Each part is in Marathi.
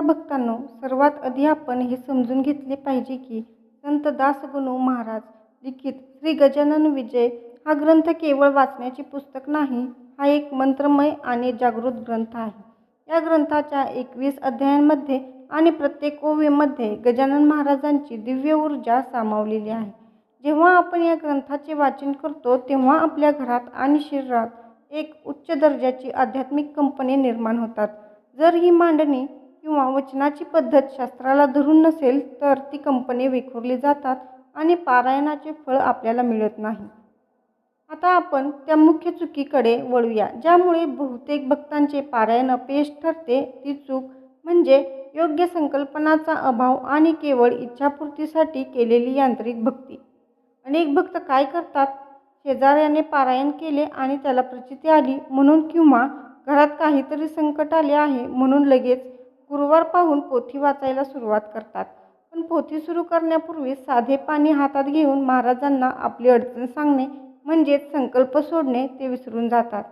भक्तांनो, सर्वात आधी आपण हे समजून घेतले पाहिजे की संत दासगणू महाराज लिखित श्री गजानन विजय हा ग्रंथ केवळ वाचण्याचे पुस्तक नाही, हा एक मंत्रमय आणि जागृत ग्रंथ आहे. या ग्रंथाच्या 21 अध्यायांमध्ये आणि प्रत्येक ओवीमध्ये गजानन महाराजांची दिव्य ऊर्जा सामावलेली आहे. जेव्हा आपण या ग्रंथाचे वाचन करतो तेव्हा आपल्या घरात आणि शरीरात एक उच्च दर्जाची आध्यात्मिक कंपने निर्माण होतात. जर ही मांडणी किंवा वचनाची पद्धत शास्त्राला धरून नसेल तर ती कंपने विखुरली जातात आणि पारायणाचे फळ आपल्याला मिळत नाही. आता आपण त्या मुख्य चुकीकडे वळूया ज्यामुळे बहुतेक भक्तांचे पारायण अपयश ठरते. ती चूक म्हणजे योग्य संकल्पनाचा अभाव आणि केवळ इच्छापूर्तीसाठी केलेली यांत्रिक भक्ती. अनेक भक्त काय करतात, शेजाऱ्याने पारायण केले आणि त्याला प्रचिती आली म्हणून किंवा घरात काहीतरी संकट आले आहे म्हणून लगेच गुरुवार पाहून पोथी वाचायला सुरुवात करतात. पण पोथी सुरू करण्यापूर्वी साधे पाणी हातात घेऊन महाराजांना आपली अडचण सांगणे म्हणजेच संकल्प सोडणे ते विसरून जातात.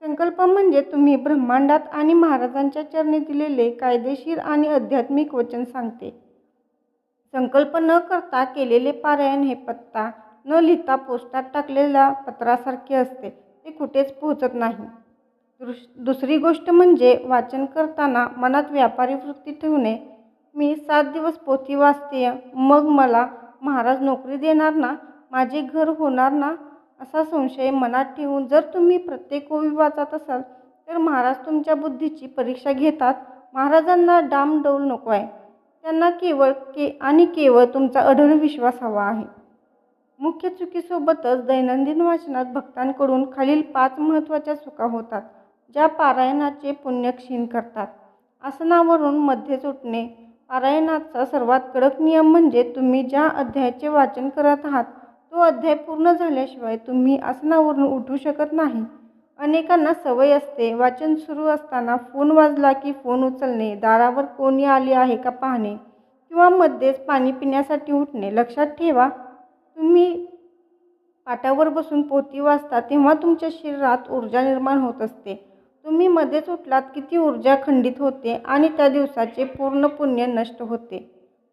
संकल्प म्हणजे तुम्ही ब्रह्मांडात आणि महाराजांच्या चरणी दिलेले कायदेशीर आणि आध्यात्मिक वचन सांगते. संकल्प न करता केलेले पारायण हे पत्ता न लिहिता पोस्टात टाकलेल्या पत्रासारखे असते, ते कुठेच पोहोचत नाही. दुसरी गोष्ट म्हणजे वाचन करताना मनात व्यापारी वृत्ती ठेवणे. मी 7 दिवस पोथी वाचतेय, मग मला महाराज नोकरी देणार ना, माझे घर होणार ना, असा संशय मनात ठेवून जर तुम्ही प्रत्येक ओवी वाचत असाल तर महाराज तुमच्या बुद्धीची परीक्षा घेतात. महाराजांना डामडौल नको आहे, त्यांना केवळ तुमचा अढळ विश्वास हवा आहे. मुख्य चुकीसोबतच दैनंदिन वाचनात भक्तांकडून खालील 5 महत्त्वाच्या चुका होतात ज्या पारायणाचे पुण्य क्षीण करतात. आसनावरून मध्येच उठणे. पारायणाचा सर्वात कडक नियम म्हणजे तुम्ही ज्या अध्यायाचे वाचन करत आहात तो अध्याय पूर्ण झाल्याशिवाय तुम्ही आसनावरून उठू शकत नाही. अनेकांना सवय असते वाचन सुरू असताना फोन वाजला की फोन उचलणे, दारावर कोणी आले आहे का पाहणे किंवा मध्येच पाणी पिण्यासाठी उठणे. लक्षात ठेवा, तुम्ही पाटावर बसून पोथी वाचता तेव्हा तुमच्या शरीरात ऊर्जा निर्माण होत असते. तुम्ही मध्येच उठलात की ती ऊर्जा खंडित होते आणि त्या दिवसाचे पूर्ण पुण्य नष्ट होते.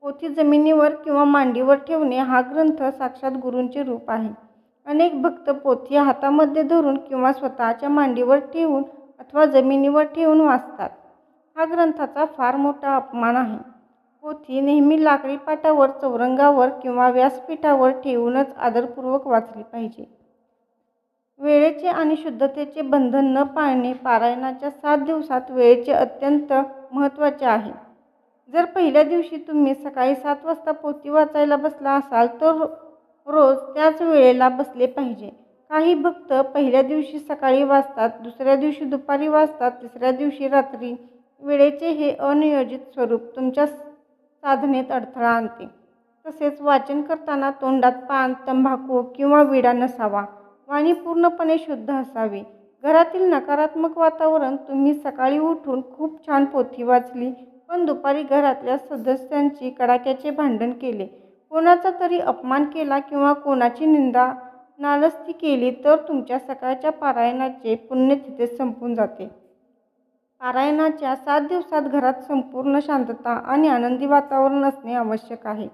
पोथी जमिनीवर किंवा मांडीवर ठेवणे हा ग्रंथ साक्षात गुरूंचे रूप आहे. अनेक भक्त पोथी हातामध्ये धरून किंवा स्वतःच्या मांडीवर ठेवून अथवा जमिनीवर ठेवून वाचतात. हा ग्रंथाचा फार मोठा अपमान आहे. पोथी नेहमी लाकडी पाटावर, चौरंगावर किंवा व्यासपीठावर ठेवूनच आदरपूर्वक वाचली पाहिजे. वेळेचे आणि शुद्धतेचे बंधन न पाळणे पारायणाच्या 7 दिवसात वेळेचे अत्यंत महत्त्वाचे आहे. जर पहिल्या दिवशी तुम्ही सकाळी 7 वाजता पोथी वाचायला बसला असाल तर रोज त्याच वेळेला बसले पाहिजे. काही भक्त पहिल्या दिवशी सकाळी वाचतात, दुसऱ्या दिवशी दुपारी वाचतात, तिसऱ्या दिवशी रात्री. वेळेचे हे अनियोजित स्वरूप तुमच्या साधनेत अडथळा आणते. तसेच वाचन करताना तोंडात पान, तंबाखू किंवा विडा नसावा. वाणी पूर्णपणे शुद्ध असावी. घरातील नकारात्मक वातावरण तुम्ही सकाळी उठून खूप छान पोथी वाचली पण दुपारी घरातल्या सदस्यांची कडाक्याचे भांडण केले, कोणाचा तरी अपमान केला किंवा कोणाची निंदा नालस्ती केली तर तुमच्या सकाळच्या पारायणाचे पुण्य तिथेच संपून जाते. पारायणाच्या 7 दिवसात घरात संपूर्ण शांतता आणि आनंदी वातावरण असणे आवश्यक आहे.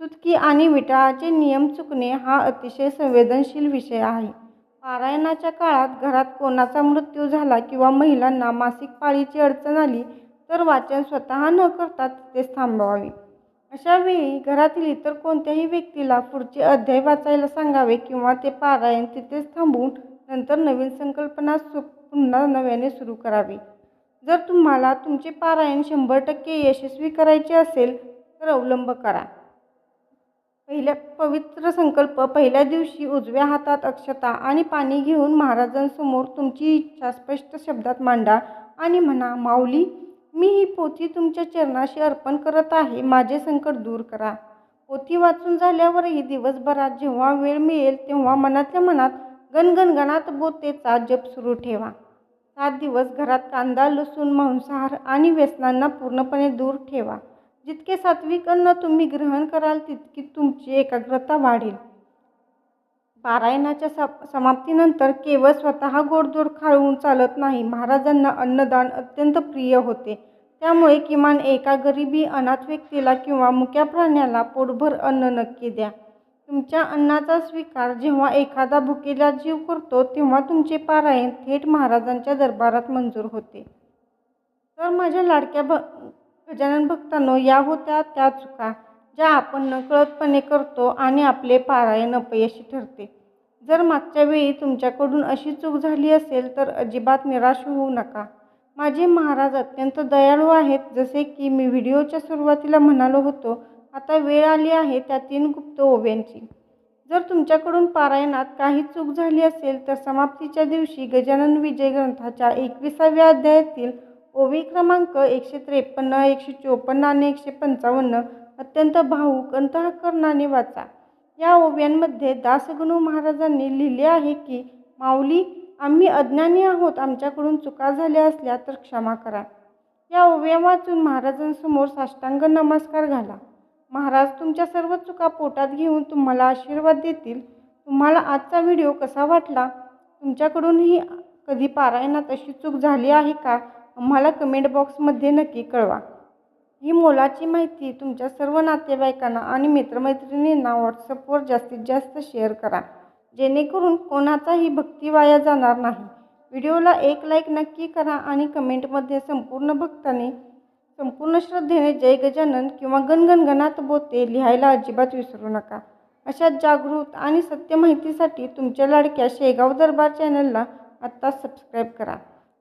चुटकी आणि विटाळाचे नियम चुकणे हा अतिशय संवेदनशील विषय आहे. पारायणाच्या काळात घरात कोणाचा मृत्यू झाला किंवा महिलांना मासिक पाळीची अडचण आली तर वाचन स्वतः न करता तिथेच थांबवावे. अशा वेळी घरातील इतर कोणत्याही व्यक्तीला पुढचे अध्याय वाचायला सांगावे किंवा ते पारायण तिथेच थांबवून नंतर नवीन संकल्पना पुन्हा नव्याने सुरू करावी. जर तुम्हाला तुमचे पारायण 100% यशस्वी करायचे असेल तर अवलंब करा. पवित्र संकल्प. पहिल्या दिवशी उजव्या हातात अक्षता आणि पाणी घेऊन महाराजांसमोर तुमची इच्छा स्पष्ट शब्दात मांडा आणि म्हणा, माऊली, मी ही पोथी तुमच्या चरणाशी अर्पण करत आहे, माझे संकट दूर करा. पोथी वाचून झाल्यावरही दिवसभरात जेव्हा वेळ मिळेल तेव्हा मनातल्या मनात गणगणात बोतेचा जप सुरू ठेवा. 7 दिवस घरात कांदा, लसूण, मांसाहार आणि व्यसनांना पूर्णपणे दूर ठेवा. जितके सात्विक अन्न तुम्ही ग्रहण कराल तितकी तुमची एकाग्रता वाढेल. पारायणाच्या समाप्तीनंतर केवळ स्वतः गोडधोड खाऊन चालत नाही. महाराजांना अन्नदान अत्यंत प्रिय होते. त्यामुळे किमान एका गरीबी अनाथ व्यक्तीला किंवा मुक्या प्राण्याला पोटभर अन्न नक्की द्या. तुमच्या अन्नाचा स्वीकार जेव्हा एखादा भुकेला जीव करतो तेव्हा तुमचे पारायण थेट महाराजांच्या दरबारात मंजूर होते. तर माझ्या लाडक्या गजानन भक्तांनो, या होत्या त्या चुका ज्या आपण नकळतपणे करतो आणि आपले पारायण अपयशी ठरते. जर मागच्या वेळी तुमच्याकडून अशी चूक झाली असेल तर अजिबात निराश होऊ नका. माझे महाराज अत्यंत दयाळू आहेत. जसे की मी व्हिडिओच्या सुरुवातीला म्हणालो होतो, आता वेळ आली आहे त्या 3 गुप्त ओव्यांची. जर तुमच्याकडून पारायणात काही चूक झाली असेल तर समाप्तीच्या दिवशी गजानन विजय ग्रंथाच्या 21व्या अध्यायातील ओवी क्रमांक 153, 154 आणि 155 अत्यंत भावूक अंतःकरणाने वाचा. या ओव्यांमध्ये दासगणू महाराजांनी लिहिले आहे की, माऊली, आम्ही अज्ञानी आहोत, आमच्याकडून चुका झाल्या असल्या तर क्षमा करा. या ओव्या वाचून महाराजांसमोर साष्टांग नमस्कार घाला. महाराज तुमच्या सर्व चुका पोटात घेऊन तुम्हाला आशीर्वाद देतील. तुम्हाला आजचा व्हिडिओ कसा वाटला? तुमच्याकडूनही कधी पारायणात अशी चूक झाली आहे का? आम्हाला कमेंट बॉक्समध्ये नक्की कळवा. ही मोलाची माहिती तुमच्या सर्व नातेवाईकांना आणि मित्रमैत्रिणींना व्हॉट्सअपवर जास्तीत जास्त शेअर करा, जेणेकरून कोणाचाही भक्ती वाया जाणार नाही. व्हिडिओला एक लाईक नक्की करा आणि कमेंटमध्ये संपूर्ण श्रद्धेने जय गजानन किंवा गणगण गणात बोते लिहायला अजिबात विसरू नका. अशा जागृत आणि सत्य माहितीसाठी तुमच्या लाडक्या शेगाव दरबार चॅनलला आत्ताच सबस्क्राईब करा.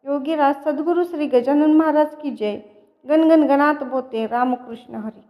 योगीराज सद्गुरू श्री गजानन महाराज की जय. गणगण गणात बोते. रामकृष्ण हरी.